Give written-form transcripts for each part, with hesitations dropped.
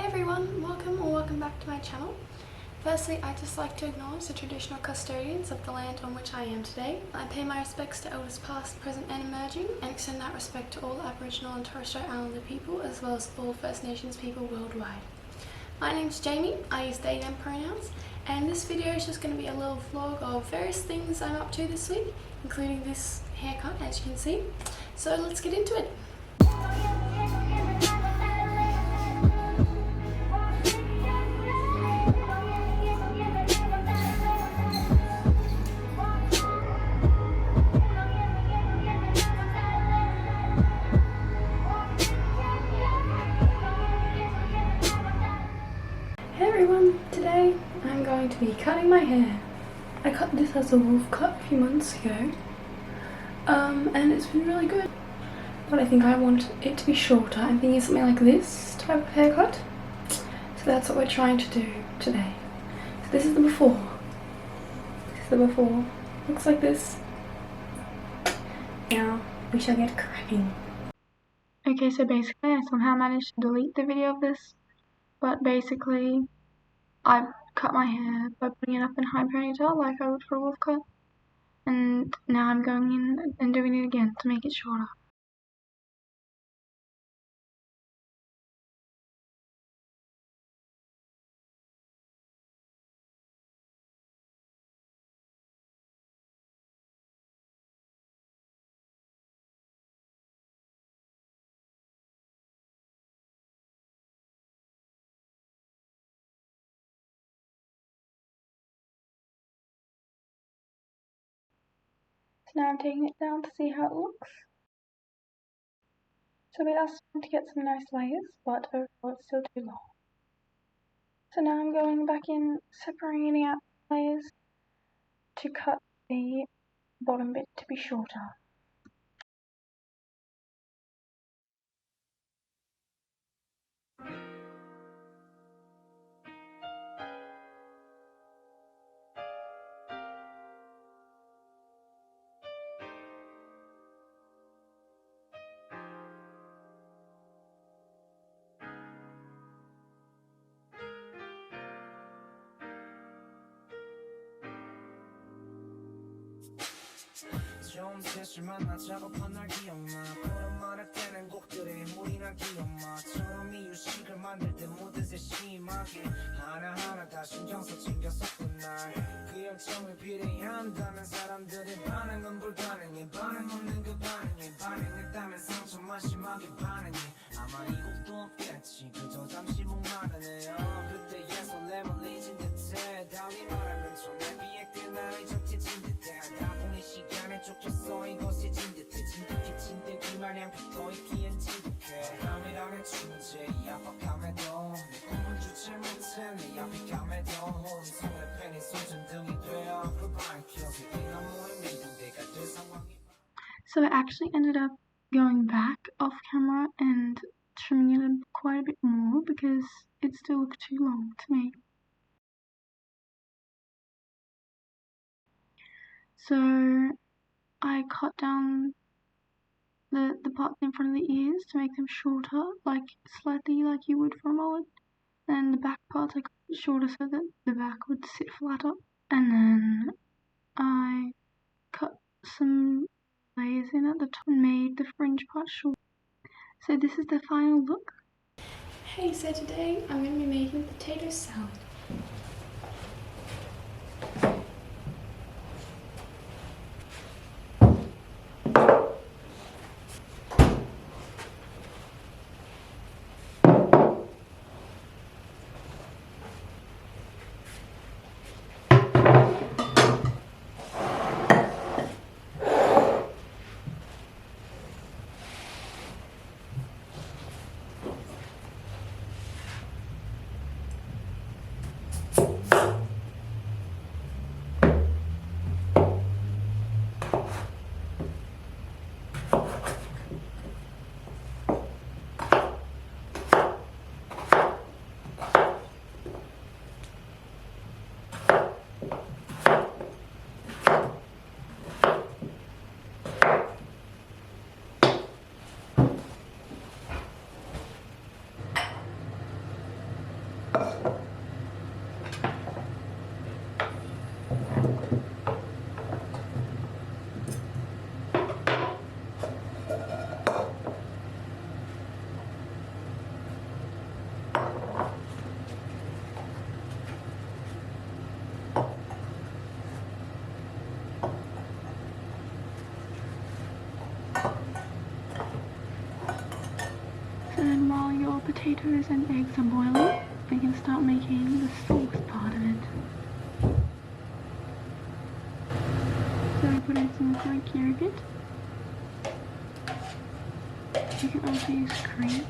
everyone, welcome back to my channel. Firstly, I'd just like to acknowledge the traditional custodians of the land on which I am today. I pay my respects to elders past, present and emerging, and extend that respect to all Aboriginal and Torres Strait Islander people, as well as all First Nations people worldwide. My name's Jamie, I use they them pronouns, and this video is just going to be a little vlog of various things I'm up to this week, including this haircut, as you can see. So let's get into it. Hey everyone, today I'm going to be cutting my hair. I cut this as a wolf cut a few months ago, and it's been really good. But I think I want it to be shorter. I'm thinking something like this type of haircut. So that's what we're trying to do today. So this is the before. This is the before. Looks like this. Now we shall get cracking. Okay, so basically I somehow managed to delete the video of this. But basically, I cut my hair by putting it up in high ponytail like I would for a wolf cut. And now I'm going in and doing it again to make it shorter. So now I'm taking it down to see how it looks. So we are starting to get some nice layers, but overall it's still too long. So now I'm going back in, separating out layers to cut the bottom bit to be shorter. 좀 세심한 나 작업한 날 기억나 그런 말할 때는 곡들에 물이 난 기억마처럼 이유식을 만들 때 모든 새 심하게 하나하나 다 신경 써 챙겼었던 날그 열정을 비례한다면 사람들의 반응은 불가능해 반응 없는 그 반응에 반응했다면 상처만 심하게 반응해 아마 이 곡도 없겠지 그저 잠시 목마르네요 그때의 설렘을 잊은 듯해 달리 말하면 전에 비해 그 날이 적해진 듯해 하다 보니 시간에 쫓겼어 이것이 진 듯해 진득해진 듯이 마냥 피고 있기엔 지독해 밤이라는 존재이 압박함에도 내 꿈은 주체 못해 내 압박함에도 손에 펜이 손전등이 되어 앞으로 밝혀 세계가 모인 민중대가 될 상황이. So I actually ended up going back off camera and trimming it quite a bit more because it still looked too long to me. So I cut down the parts in front of the ears to make them shorter, like slightly like you would for a mullet. And the back parts I cut shorter so that the back would sit flatter. And then I cut some layers in at the top and made the fringe part short. So this is the final look. Hey, so today I'm going to be making potato salad. potatoes and eggs are boiling, we can start making the sauce part of it. So we put in some Greek yogurt. You can also use cream.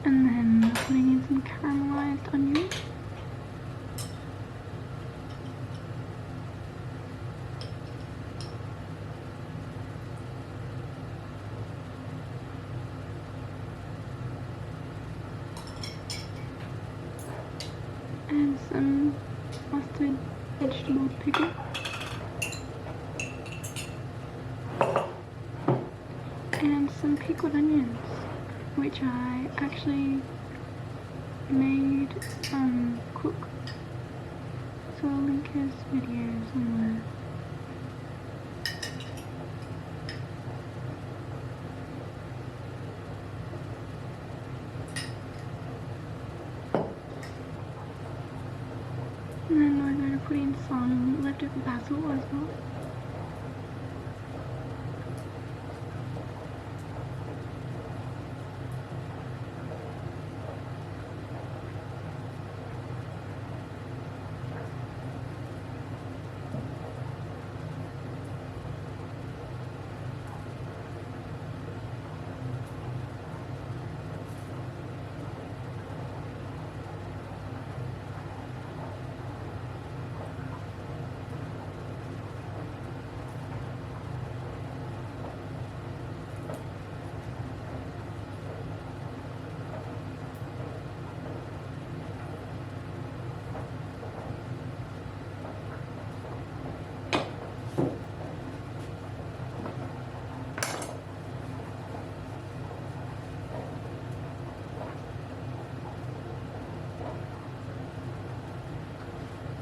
And then putting in some caramelized onions. And some mustard vegetable pickle. And some pickled onions, which I actually made cook. So I'll link his videos somewhere. And then we're going to put in some leftover basil as well.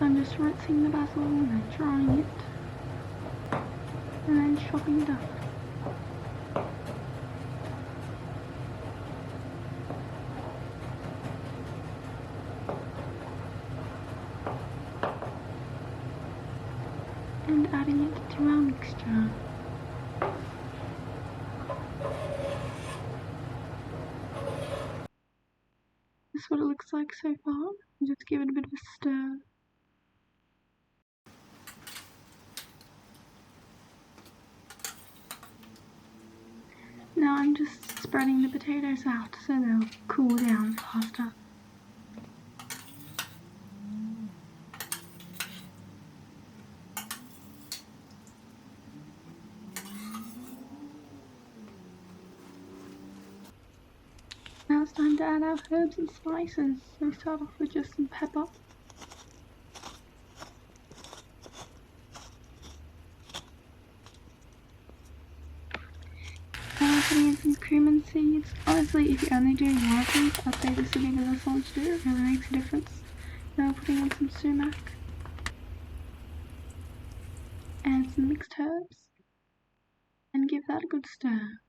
I'm just rinsing the basil and then drying it, and then chopping it up. And adding it to our mixture. This is what it looks like so far. Just give it a bit of a stir. Now I'm just spreading the potatoes out so they'll cool down faster. Now it's time to add our herbs and spices. So we start off with just some pepper. Now putting in some cumin seeds. Honestly, if you're only doing one of these, I'd say this would be the best one to do. It really makes a difference. Now putting in some sumac. And some mixed herbs. And give that a good stir.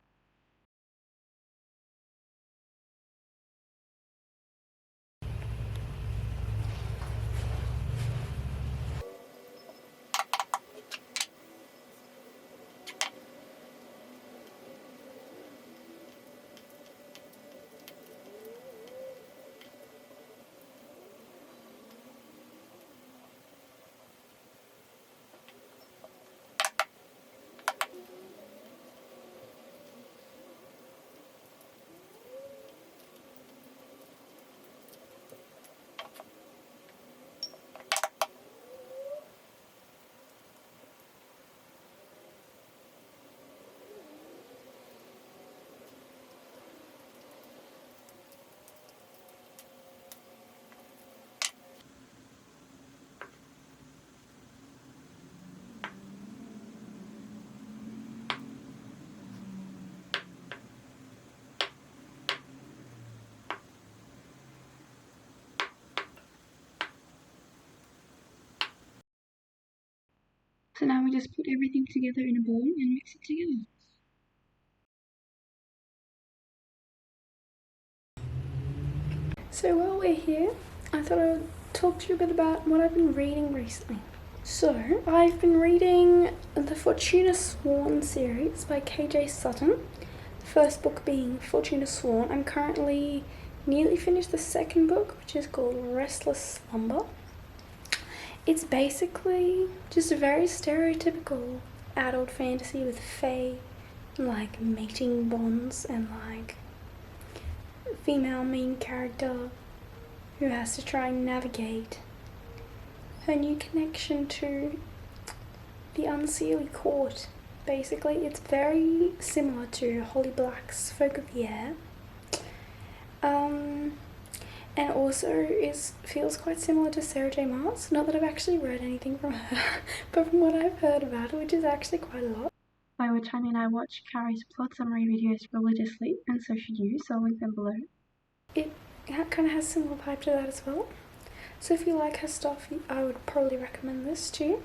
So now we just put everything together in a bowl and mix it together. So while we're here, I thought I would talk to you a bit about what I've been reading recently. So I've been reading the Fortuna Sworn series by KJ Sutton. The first book being Fortuna Sworn. I'm currently nearly finished the second book, which is called Restless Slumber. It's basically just a very stereotypical adult fantasy with fae, like mating bonds and like female main character who has to try and navigate her new connection to the Unseelie Court. Basically, it's very similar to Holly Black's Folk of the Air. And also feels quite similar to Sarah J Maas. Not that I've actually read anything from her, but from what I've heard about it, which is actually quite a lot. By which I mean I watch Carrie's plot summary videos religiously, and so should you, so I'll link them below. It kind of has a similar vibe to that as well. So if you like her stuff, I would probably recommend this to you.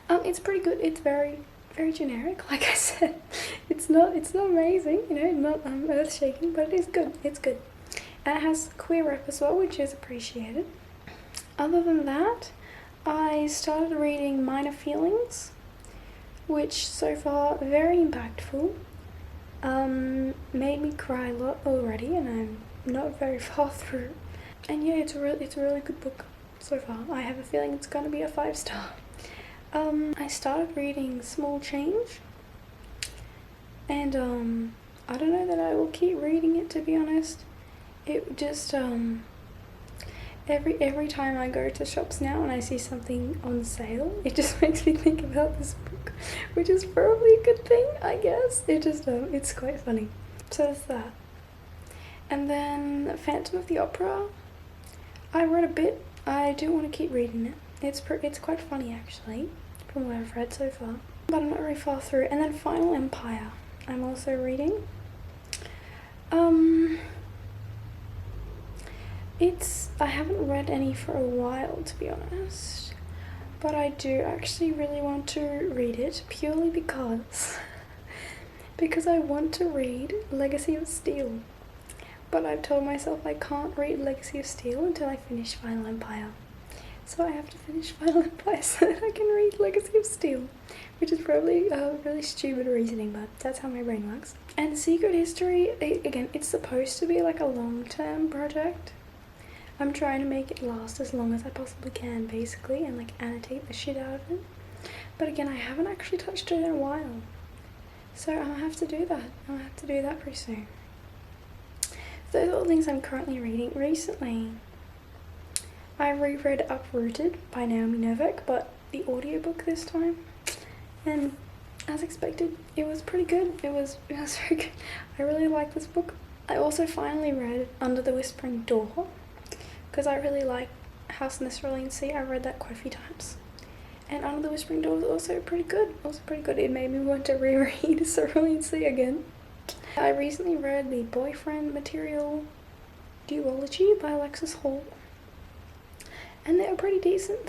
It's pretty good. It's very, very generic, like I said. It's not amazing, not earth-shaking, but it is good. It's good. And it has queer rep as well, which is appreciated. Other than that, I started reading Minor Feelings, which so far very impactful. Made me cry a lot already, and I'm not very far through. And yeah, it's a really good book so far. I have a feeling it's gonna be a 5-star. I started reading Small Change, and I don't know that I will keep reading it, to be honest. It just every time I go to shops now and I see something on sale, it just makes me think about this book, which is probably a good thing, I guess. It's quite funny. So that's that. And then Phantom of the Opera, I read a bit. I do want to keep reading it. It's quite funny actually, from what I've read so far, but I'm not very far through. And then Final Empire, I'm also reading. I haven't read any for a while, to be honest, but I do actually really want to read it purely because I want to read Legacy of Steel. But I've told myself I can't read Legacy of Steel until I finish Final Empire. So I have to finish Final Empire so that I can read Legacy of Steel, which is probably a really stupid reasoning, but that's how my brain works. And Secret History, again, it's supposed to be like a long-term project. I'm trying to make it last as long as I possibly can, basically, and like annotate the shit out of it. But again, I haven't actually touched it in a while. So I'm gonna have to do that. I'm gonna have to do that pretty soon. Those are all things I'm currently reading. Recently, I reread Uprooted by Naomi Novik, but the audiobook this time. And as expected, it was pretty good. It was very good. I really like this book. I also finally read Under the Whispering Door, because I really like House in the Cerulean Sea. I read that quite a few times. And Under the Whispering Door was also pretty good. It made me want to reread Cerulean Sea again. I recently read the Boyfriend Material duology by Alexis Hall. And they're pretty decent.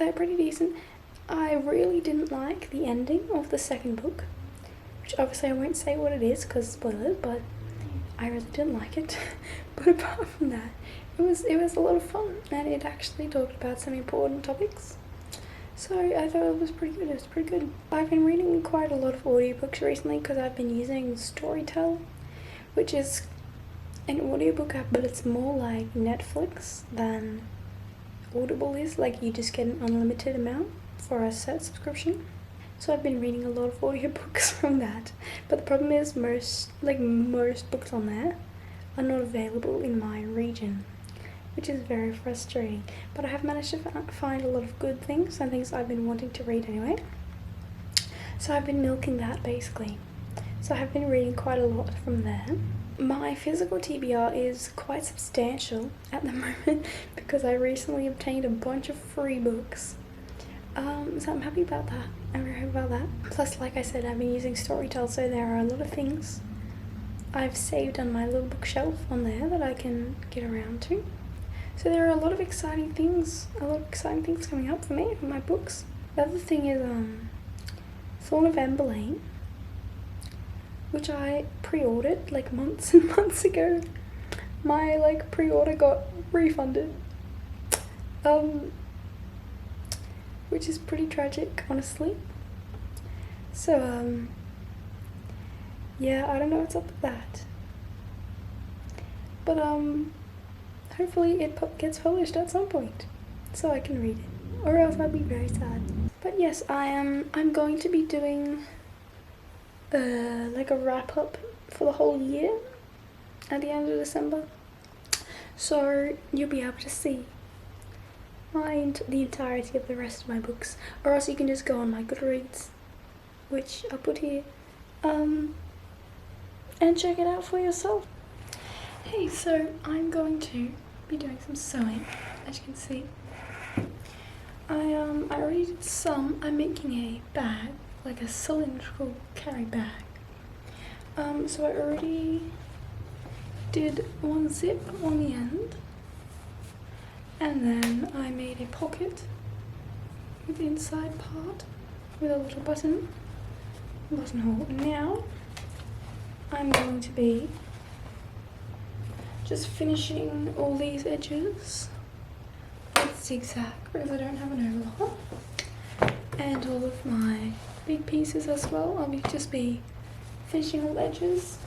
I really didn't like the ending of the second book, which obviously I won't say what it is because spoilers, but I really didn't like it. But apart from that, it was a lot of fun, and it actually talked about some important topics. So I thought it was pretty good. I've been reading quite a lot of audiobooks recently because I've been using Storytel, which is an audiobook app, but it's more like Netflix than Audible is. Like, you just get an unlimited amount for a set subscription. So I've been reading a lot of audiobooks from that. But the problem is most books on there are not available in my region, which is very frustrating. But I have managed to find a lot of good things and things I've been wanting to read anyway. So I've been milking that basically. So I have been reading quite a lot from there. My physical TBR is quite substantial at the moment because I recently obtained a bunch of free books. So I'm happy about that. I'm very happy about that. Plus, like I said, I've been using Storytel, so there are a lot of things I've saved on my little bookshelf on there that I can get around to. So there are a lot of exciting things coming up for me, for my books. The other thing is Thorn of Emberlane, which I pre-ordered like months and months ago. my like pre-order got refunded. Which is pretty tragic, honestly. So yeah, I don't know what's up with that. But hopefully it gets published at some point so I can read it, or else I'd be very sad. But yes, I'm going to be doing like a wrap up for the whole year at the end of December, so you'll be able to see the entirety of the rest of my books, or else you can just go on my Goodreads, which I'll put here, and check it out for yourself. Hey, so I'm going to be doing some sewing, as you can see. I already did some. I'm making a bag, like a cylindrical carry bag. So I already did one zip on the end, and then I made a pocket with the inside part with a little buttonhole. And now I'm going to be just finishing all these edges with zigzag because I don't have an overlock, and all of my big pieces as well. I'll just be finishing all the edges.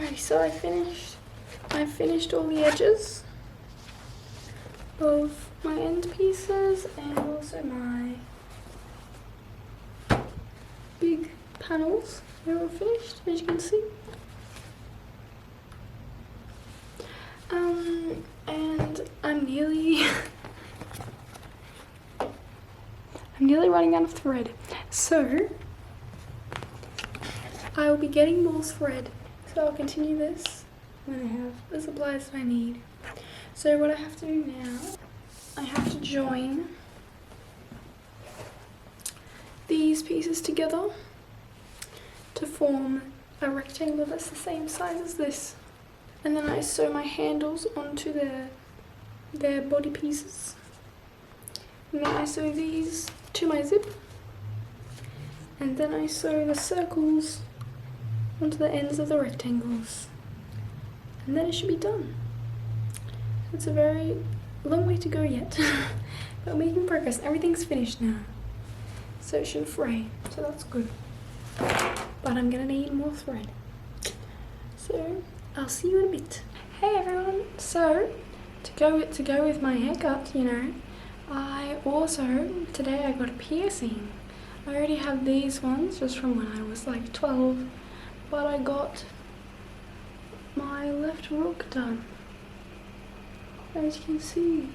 Alright, so I finished all the edges of my end pieces and also my big panels. They're all finished, as you can see. And I'm nearly running out of thread. So I will be getting more thread. So I'll continue this when I have the supplies that I need. So what I have to do now, I have to join these pieces together to form a rectangle that's the same size as this. And then I sew my handles onto their body pieces. And then I sew these to my zip. And then I sew the circles onto the ends of the rectangles. And then it should be done. It's a very long way to go yet, but we're making progress. Everything's finished now. So it shouldn't fray, so that's good. But I'm gonna need more thread. So I'll see you in a bit. Hey everyone, so to go with my haircut, you know, today I got a piercing. I already have these ones just from when I was like 12, but I got my left rook done, as you can see.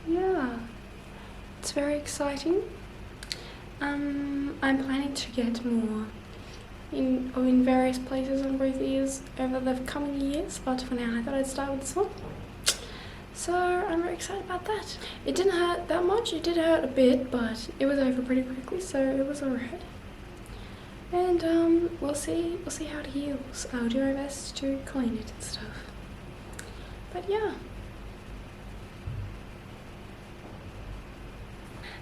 Yeah, it's very exciting. I'm planning to get more in various places on both ears over the coming years, but for now I thought I'd start with this one. So I'm very excited about that. It didn't hurt that much. It did hurt a bit, but it was over pretty quickly, so it was alright. And we'll see how it heals. I'll do my best to clean it and stuff. But yeah.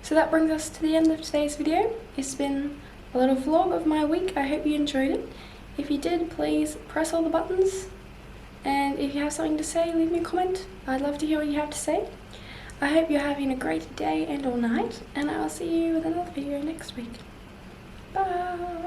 So that brings us to the end of today's video. It's been a little vlog of my week. I hope you enjoyed it. If you did, please press all the buttons. And if you have something to say, leave me a comment. I'd love to hear what you have to say. I hope you're having a great day and or night. And I'll see you with another video next week. Bye!